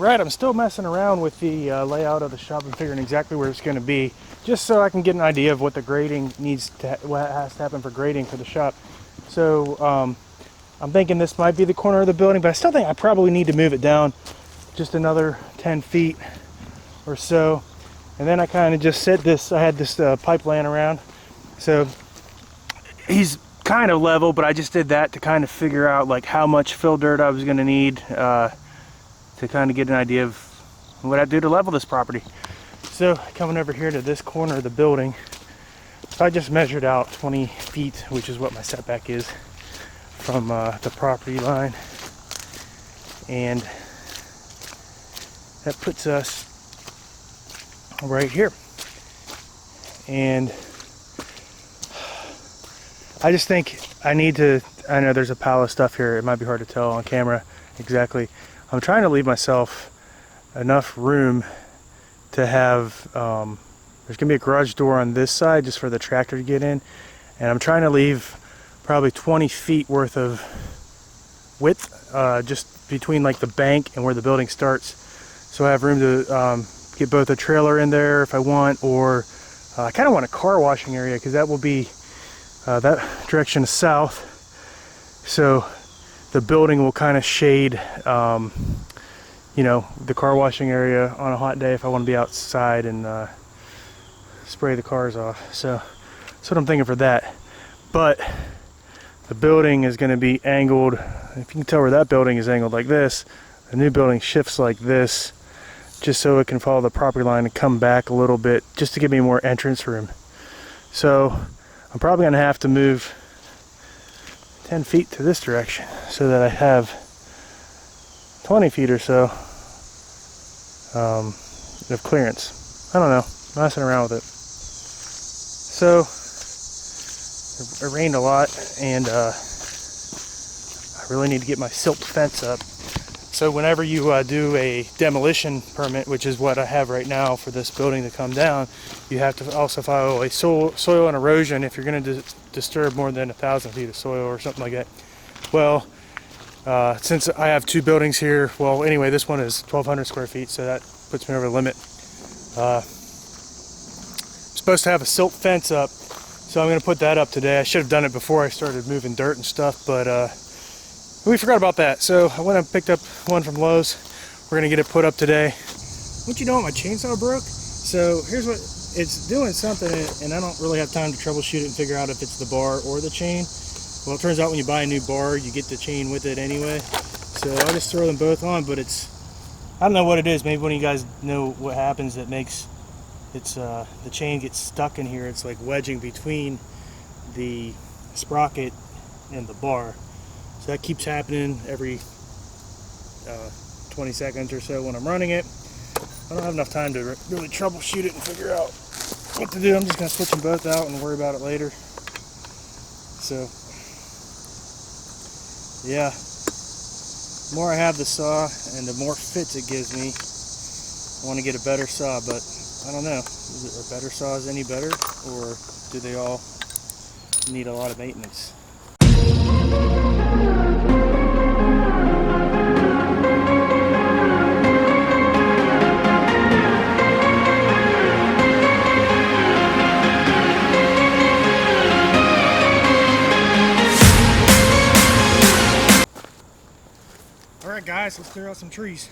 Right, I'm still messing around with the layout of the shop and figuring exactly where it's going to be, just so I can get an idea of what the grading what has to happen for grading for the shop. So I'm thinking this might be the corner of the building, but I still think I probably need to move it down just another 10 feet or so. And then I kind of just set this, I had this pipe laying around. So he's kind of level, but I just did that to kind of figure out like how much fill dirt I was going to need to kind of get an idea of what I'd do to level this property. So coming over here to this corner of the building, so I just measured out 20 feet, which is what my setback is from the property line. And that puts us right here. And I just think I need to, I know there's a pile of stuff here, it might be hard to tell on camera exactly. I'm trying to leave myself enough room to have, there's gonna be a garage door on this side just for the tractor to get in, and I'm trying to leave probably 20 feet worth of width just between like the bank and where the building starts, so I have room to get both a trailer in there if I want, or I kind of want a car washing area because that will be that direction is south, so the building will kind of shade you know, the car washing area on a hot day if I want to be outside and spray the cars off. So that's what I'm thinking for that. But the building is going to be angled, if you can tell where that building is angled like this, the new building shifts like this, just so it can follow the property line and come back a little bit, just to give me more entrance room. So I'm probably going to have to move 10 feet to this direction so that I have 20 feet or so of clearance. I don't know, I'm messing around with it. So it rained a lot, and I really need to get my silt fence up. So whenever you do a demolition permit, which is what I have right now for this building to come down, you have to also file a soil and erosion if you're going to disturb more than 1,000 feet of soil or something like that. Well, since I have two buildings here, well, anyway, this one is 1,200 square feet, so that puts me over the limit. I'm supposed to have a silt fence up, so I'm going to put that up today. I should have done it before I started moving dirt and stuff, but we forgot about that. So I went and picked up one from Lowe's. We're going to get it put up today. What you know, my chainsaw broke. So here's what it's doing, something, and I don't really have time to troubleshoot it and figure out if it's the bar or the chain. Well, it turns out when you buy a new bar, you get the chain with it anyway. So I just throw them both on, but it's, I don't know what it is. Maybe one of you guys know what happens that makes it's the chain gets stuck in here. It's like wedging between the sprocket and the bar. So that keeps happening every 20 seconds or so when I'm running it. I don't have enough time to really troubleshoot it and figure out what to do. I'm just going to switch them both out and worry about it later. So yeah, the more I have the saw and the more fits it gives me, I want to get a better saw, but I don't know. Are better saws any better, or do they all need a lot of maintenance? Alright guys, let's clear out some trees.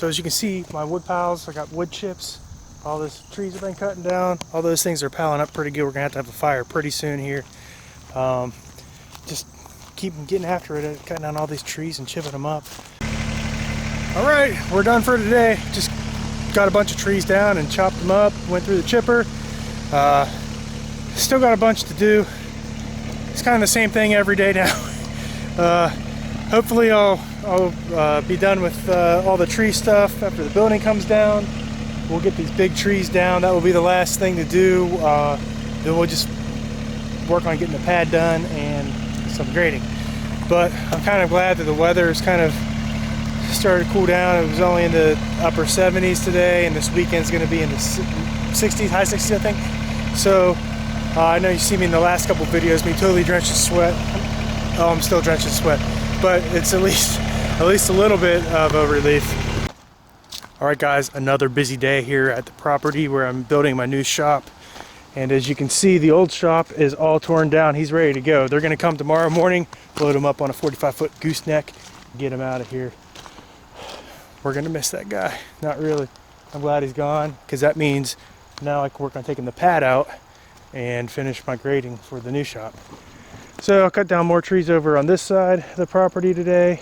So as you can see, my wood piles, I got wood chips. All those trees have been cutting down. All those things are piling up pretty good. We're gonna have a fire pretty soon here. Just keep getting after it, cutting down all these trees and chipping them up. All right, we're done for today. Just got a bunch of trees down and chopped them up, went through the chipper. Still got a bunch to do. It's kind of the same thing every day now. Hopefully I'll be done with all the tree stuff after the building comes down. We'll get these big trees down. That will be the last thing to do. Then we'll just work on getting the pad done and some grading. But I'm kind of glad that the weather has kind of started to cool down. It was only in the upper 70s today, and this weekend's going to be in the 60s, high 60s, I think. So I know you see me in the last couple videos, me totally drenched in sweat. Oh, I'm still drenched in sweat, but it's at least a little bit of a relief. All right, guys, another busy day here at the property where I'm building my new shop. And as you can see, the old shop is all torn down. He's ready to go. They're going to come tomorrow morning, load him up on a 45-foot gooseneck, get him out of here. We're going to miss that guy. Not really. I'm glad he's gone, because that means now I can work on taking the pad out and finish my grading for the new shop. So I'll cut down more trees over on this side of the property today.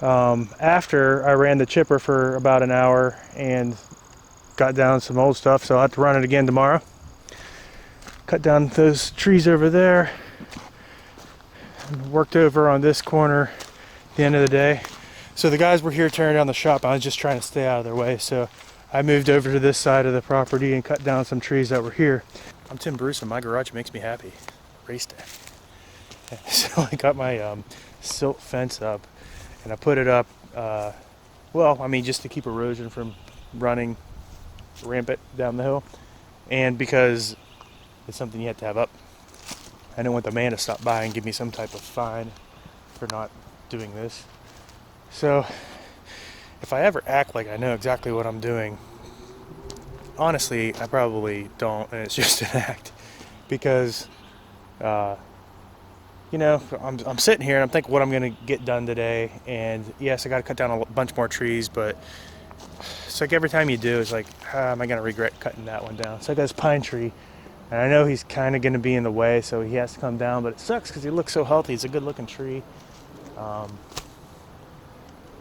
After I ran the chipper for about an hour and got down some old stuff, so I'll have to run it again tomorrow. Cut down those trees over there. And worked over on this corner at the end of the day. So the guys were here tearing down the shop. I was just trying to stay out of their way. So I moved over to this side of the property and cut down some trees that were here. I'm Tim Bruce and my garage makes me happy. Race day. So I got my silt fence up and I put it up, well, I mean, just to keep erosion from running rampant down the hill. And because it's something you have to have up. I didn't want the man to stop by and give me some type of fine for not doing this. So if I ever act like I know exactly what I'm doing, honestly, I probably don't, and it's just an act. Because, you know, I'm sitting here and I'm thinking what I'm going to get done today. And yes, I got to cut down a bunch more trees, but it's like every time you do, it's like, how am I going to regret cutting that one down? So I got this pine tree. And I know he's kind of going to be in the way, so he has to come down. But it sucks because he looks so healthy. He's a good-looking tree.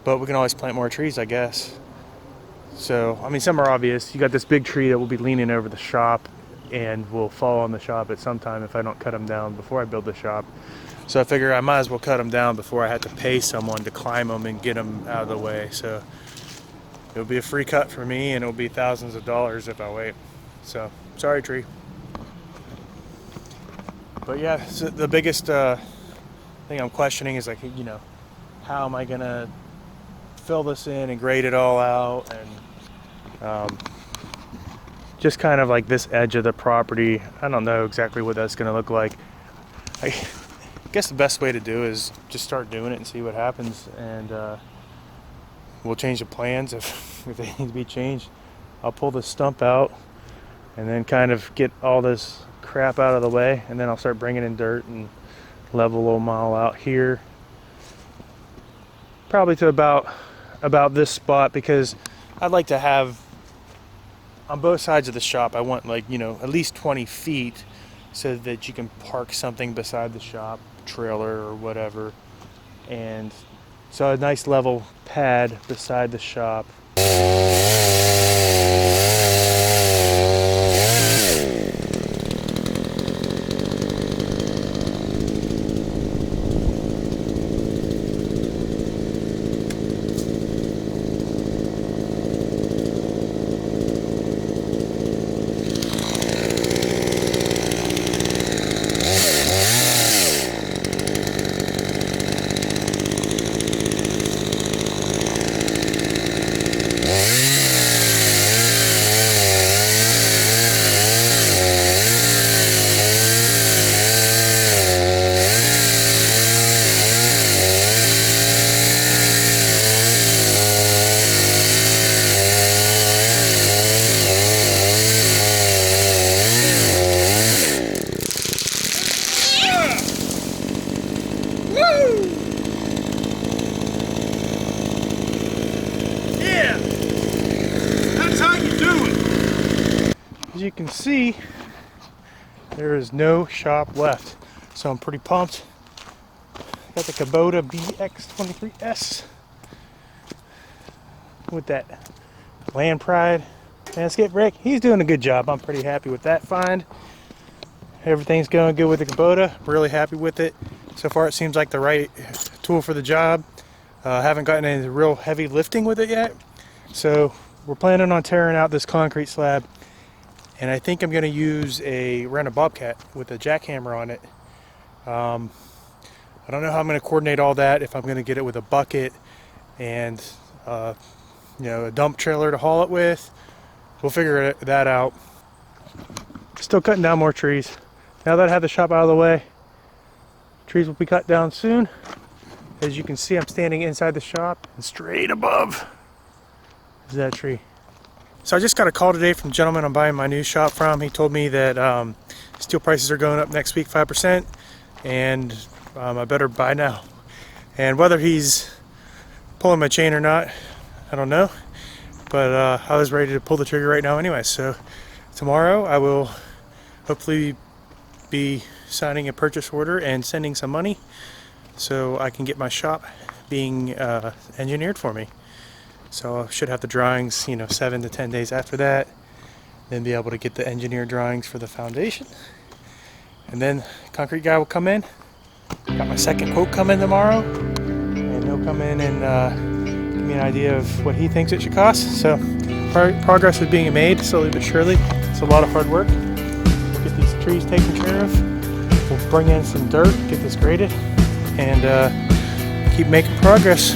But we can always plant more trees, I guess. So, I mean, some are obvious. You got this big tree that will be leaning over the shop and will fall on the shop at some time if I don't cut him down before I build the shop. So I figure I might as well cut him down before I have to pay someone to climb him and get him out of the way. So it'll be a free cut for me, and it'll be thousands of dollars if I wait. So, sorry, tree. But yeah, so the biggest thing I'm questioning is, like, you know, how am I gonna fill this in and grade it all out, and just kind of like this edge of the property. I don't know exactly what that's gonna look like. I guess the best way to do is just start doing it and see what happens, and we'll change the plans if they need to be changed. I'll pull the stump out and then kind of get all this crap out of the way, and then I'll start bringing in dirt and level a little mile out here, probably to about this spot, because I'd like to have on both sides of the shop, I want, like, you know, at least 20 feet so that you can park something beside the shop, trailer or whatever, and so a nice level pad beside the shop. you can see, there is no shop left. So I'm pretty pumped. Got the Kubota BX23S with that Land Pride Landscape brake. He's doing a good job. I'm pretty happy with that find. Everything's going good with the Kubota. Really happy with it. So far it seems like the right tool for the job. Haven't gotten any real heavy lifting with it yet. So we're planning on tearing out this concrete slab. And I think I'm going to rent a Bobcat with a jackhammer on it. I don't know how I'm going to coordinate all that, if I'm going to get it with a bucket and a dump trailer to haul it with. We'll figure that out. Still cutting down more trees. Now that I have the shop out of the way, trees will be cut down soon. As you can see, I'm standing inside the shop, and straight above is that tree. So I just got a call today from the gentleman I'm buying my new shop from. He told me that steel prices are going up next week 5%, and I better buy now. And whether he's pulling my chain or not, I don't know. But I was ready to pull the trigger right now anyway. So tomorrow I will hopefully be signing a purchase order and sending some money so I can get my shop being engineered for me. So I should have the drawings, 7 to 10 days after that. Then be able to get the engineered drawings for the foundation. And then concrete guy will come in. Got my second quote coming tomorrow. And he'll come in and give me an idea of what he thinks it should cost. So progress is being made slowly but surely. It's a lot of hard work. We'll get these trees taken care of. We'll bring in some dirt, get this graded, and keep making progress.